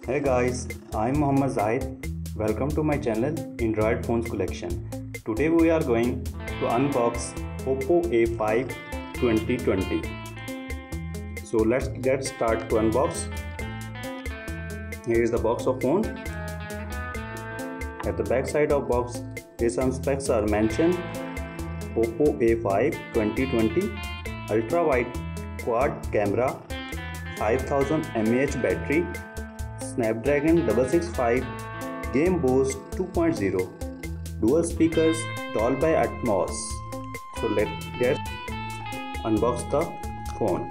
Hey guys, I'm Mohammad Zahid. Welcome to my channel Android Phones Collection. Today we are going to unbox Oppo A5 2020. So let's get started to unbox. Here is the box of phone. At the back side of box, here some specs are mentioned. Oppo A5 2020 ultra-wide quad camera, 5000 mAh battery, Snapdragon 665, Game Boost 2.0, dual speakers, Dolby Atmos. So let's get unbox the phone.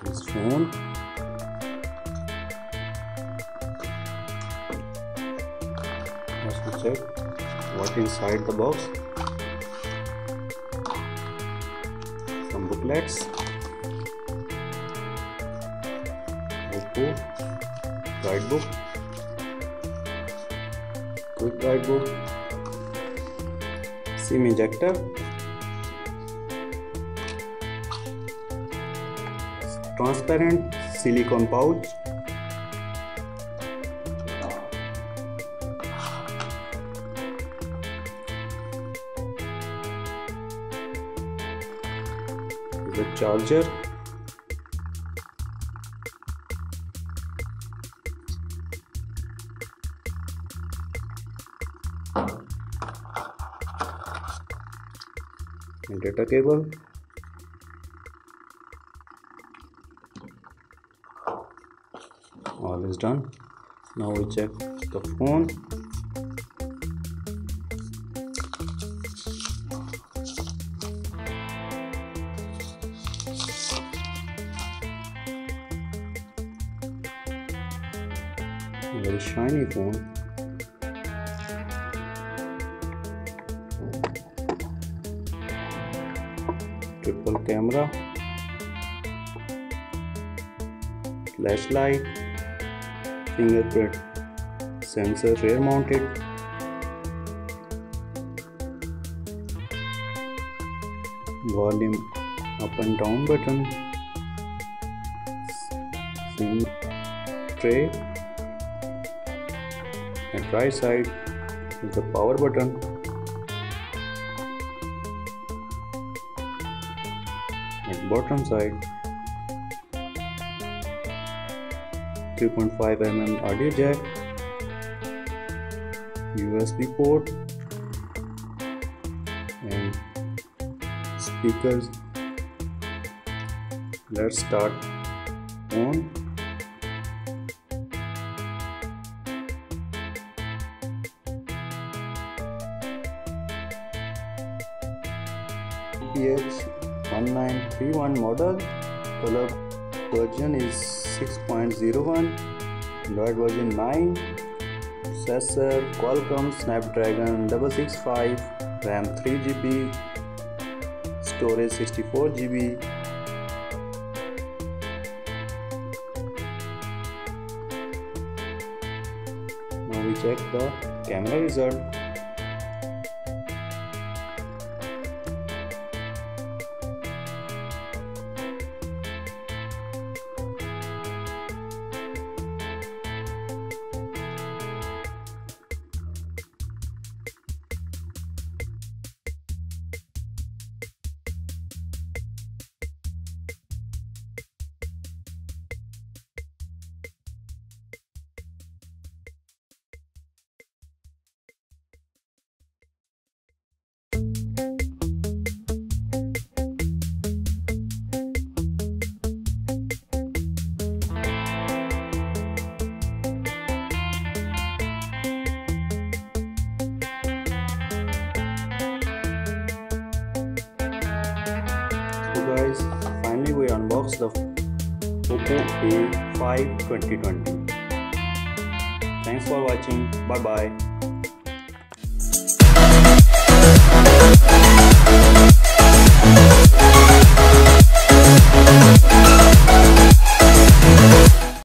This phone. Let's check what inside the box. Some booklets. Oppo guidebook. Quick guidebook. SIM ejector. Transparent silicone pouch. The charger. And data cable. All is done. Now we check the phone. Very shiny phone. Triple camera. Flashlight. Fingerprint sensor rear mounted. Volume up and down button. SIM tray. At right side is the power button. At bottom side 3.5 mm audio jack, USB port, and speakers. Let's start on. PH1931 model. Color version is 6.01, Android version 9, processor Qualcomm Snapdragon 665, RAM 3GB, storage 64GB. Now we check the camera result. guys, finally we unbox the Oppo A5 2020. Thanks for watching. Bye bye.